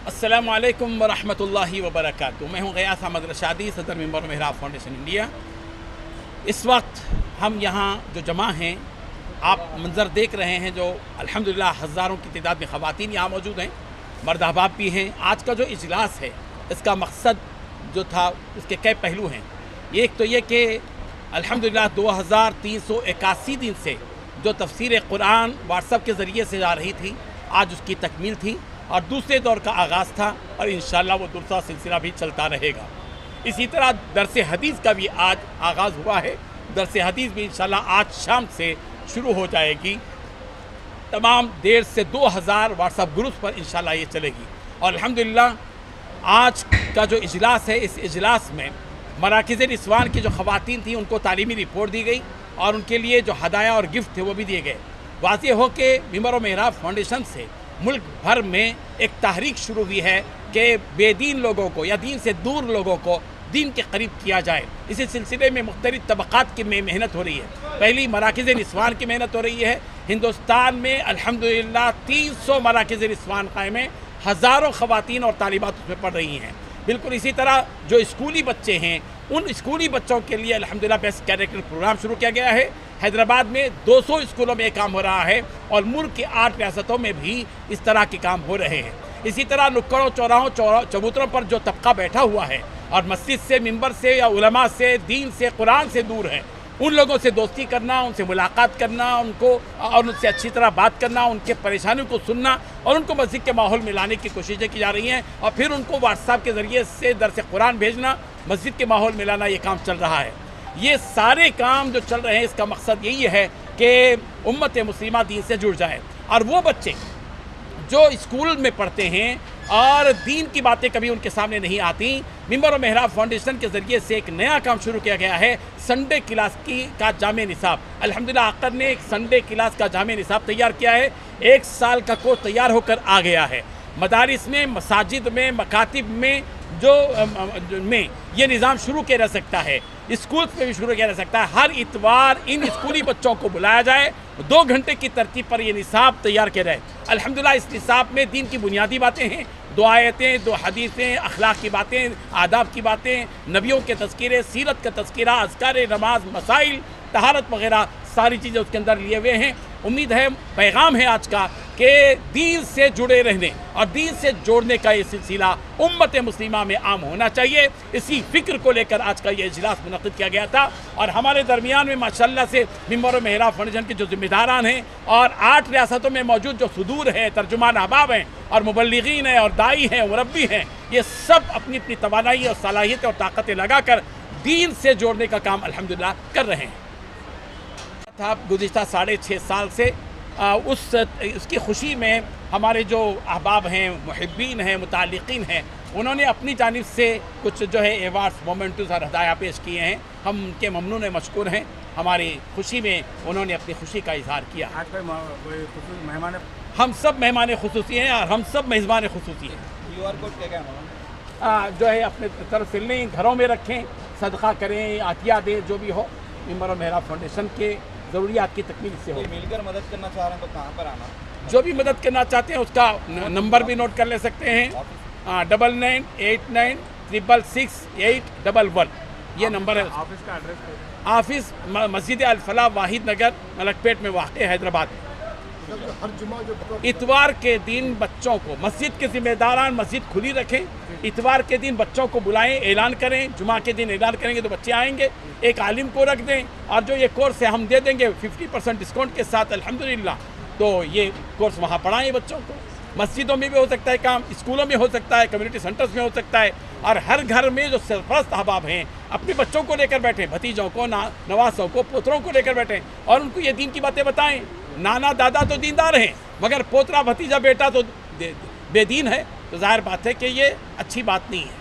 السلام علیکم ورحمۃ اللہ وبرکاتہ۔ میں ہوں غیاث احمد رشادی، صدر ممبر محراب فاؤنڈیشن انڈیا۔ اس وقت ہم یہاں جو جمع ہیں، آپ منظر دیکھ رہے ہیں، جو الحمدللہ ہزاروں کی تعداد میں خواتین یہاں موجود ہیں، مرد احباب بھی ہیں۔ آج کا جو اجلاس ہے، اس کا مقصد جو تھا، اس کے کئی پہلو ہیں۔ ایک تو یہ کہ الحمدللہ 2381 دن سے جو تفسیر قرآن واٹس ایپ کے ذریعے سے جا رہی تھی، آج اس کی تکمیل تھی اور دوسرے دور کا آغاز تھا، اور انشاءاللہ وہ دوسرا سلسلہ بھی چلتا رہے گا۔ اسی طرح درس حدیث کا بھی آج آغاز ہوا ہے۔ درس حدیث بھی انشاءاللہ آج شام سے شروع ہو جائے گی۔ تمام 1.5 سے 2,000 واٹس ایپ گروپس پر انشاءاللہ یہ چلے گی۔ اور الحمدللہ آج کا جو اجلاس ہے، اس اجلاس میں مراکز نسوان کی جو خواتین تھیں، ان کو تعلیمی رپورٹ دی گئی، اور ان کے لیے جو ہدایہ اور گفٹ تھے وہ بھی دیے گئے۔ واضح ہو کہ ممبر و محراب فاؤنڈیشن سے ملک بھر میں ایک تحریک شروع ہوئی ہے کہ بے دین لوگوں کو یا دین سے دور لوگوں کو دین کے قریب کیا جائے۔ اسی سلسلے میں مختلف طبقات کی محنت ہو رہی ہے۔ پہلی مراکز نسوان کی محنت ہو رہی ہے۔ ہندوستان میں الحمدللہ 300 مراکز نسوان قائم ہیں، ہزاروں خواتین اور طالبات اس میں پڑھ رہی ہیں۔ بالکل اسی طرح جو اسکولی بچے ہیں، ان اسکولی بچوں کے لیے الحمدللہ بیسٹ کیریکٹر پروگرام شروع کیا گیا ہے۔ حیدرآباد میں 200 اسکولوں میں یہ کام ہو رہا ہے، اور ملک کی 8 ریاستوں میں بھی اس طرح کے کام ہو رہے ہیں۔ اسی طرح نکڑوں، چوراہوں، چبوتروں پر جو طبقہ بیٹھا ہوا ہے اور مسجد سے، ممبر سے یا علماء سے، دین سے، قرآن سے دور ہے، ان لوگوں سے دوستی کرنا، ان سے ملاقات کرنا، ان کو اور ان سے اچھی طرح بات کرنا، ان کے پریشانیوں کو سننا، اور ان کو مسجد کے ماحول میں لانے کی کوششیں کی جا رہی ہیں، اور پھر ان کو واٹس ایپ کے ذریعے سے درس قرآن بھیجنا، مسجد کے ماحول میں لانا، یہ کام چل رہا ہے۔ یہ سارے کام جو چل رہے ہیں، اس کا مقصد یہی ہے کہ امت مسلمہ دین سے جڑ جائے، اور وہ بچے جو اسکول میں پڑھتے ہیں اور دین کی باتیں کبھی ان کے سامنے نہیں آتی، ممبر و محراب فاؤنڈیشن کے ذریعے سے ایک نیا کام شروع کیا گیا ہے، سنڈے کلاس کا جامع نصاب۔ الحمدللہ آقر نے ایک سنڈے کلاس کا جامع نصاب تیار کیا ہے۔ 1 سال کا کورس تیار ہو کر آ گیا ہے۔ مدارس میں، مساجد میں، مکاتب میں میں یہ نظام شروع کیا جا سکتا ہے، اسکولس میں بھی شروع کیا جا سکتا ہے۔ ہر اتوار ان اسکولی بچوں کو بلایا جائے، 2 گھنٹے کی ترتیب پر یہ نصاب تیار کیا جائے۔ الحمدللہ اس نصاب میں دین کی بنیادی باتیں ہیں، 2 آیتیں، 2 حدیثیں، اخلاق کی باتیں، آداب کی باتیں، نبیوں کے تذکرے، سیرت کا تذکرہ، اذکار نماز، مسائل، طہارت وغیرہ ساری چیزیں اس کے اندر لیے ہوئے ہیں۔ امید ہے، پیغام ہے آج کا کہ دین سے جڑے رہنے اور دین سے جوڑنے کا یہ سلسلہ امت مسلمہ میں عام ہونا چاہیے۔ اسی فکر کو لے کر آج کا یہ اجلاس منعقد کیا گیا تھا، اور ہمارے درمیان میں ماشاءاللہ سے ممبر و محراب فاؤنڈیشن کے جو ذمہ داران ہیں، اور 8 ریاستوں میں موجود جو صدور ہیں، ترجمان احباب ہیں، اور مبلغین ہیں، اور دائی ہیں، مربی ہیں، یہ سب اپنی اپنی توانائی اور صلاحیت اور طاقتیں لگا کر دین سے جوڑنے کا کام الحمدللہ کر رہے ہیں۔ گزشتہ 6.5 سال سے اس کی خوشی میں ہمارے جو احباب ہیں، محبین ہیں، متعلقین ہیں، انہوں نے اپنی جانب سے کچھ جو ہے ایوارڈز، مومنٹوز اور ہدایہ پیش کیے ہیں۔ ہم ان کے ممنون مشکور ہیں۔ ہماری خوشی میں انہوں نے اپنی خوشی کا اظہار کیا۔ مہمان ہم سب مہمان خصوصی ہیں، اور ہم سب میزبان خصوصی ہیں۔ QR کوڈ کیا جو ہے اپنے طرف سے لیں، گھروں میں رکھیں، صدقہ کریں، عطیہ دیں، جو بھی ہو، ممبر و محراب فاؤنڈیشن کے ضروریات کی تکمیل سے ہو۔ مل کر مدد کرنا چاہ رہے ہیں تو کہاں پر آنا؟ جو بھی مدد کرنا چاہتے ہیں اس کا نمبر بھی نوٹ کر لے سکتے ہیں، 9989666811، یہ نمبر ہے۔ آفس کا ایڈریس؟ آفس مسجد الفلاح، واحد نگر، ملک پیٹ میں واقع ہے، حیدرآباد۔ اتوار کے دن بچوں کو، مسجد کے ذمہ داران مسجد کھلی رکھیں، اتوار کے دن بچوں کو بلائیں، اعلان کریں، جمعہ کے دن اعلان کریں گے تو بچے آئیں گے، ایک عالم کو رکھ دیں، اور جو یہ کورس ہے ہم دے دیں گے 50% ڈسکاؤنٹ کے ساتھ الحمدللہ۔ تو یہ کورس وہاں پڑھائیں بچوں کو۔ مسجدوں میں بھی ہو سکتا ہے کام، اسکولوں میں ہو سکتا ہے، کمیونٹی سینٹرز میں ہو سکتا ہے، اور ہر گھر میں جو سرپرست احباب ہیں اپنے بچوں کو لے کر بیٹھیں، بھتیجوں کو، نواسوں کو، پوتروں کو لے کر بیٹھیں، اور ان کو یہ دین کی باتیں بتائیں۔ نانا دادا تو دیندار ہیں، مگر پوترا، بھتیجا، بیٹا تو بے دین ہے، تو ظاہر بات ہے کہ یہ اچھی بات نہیں ہے۔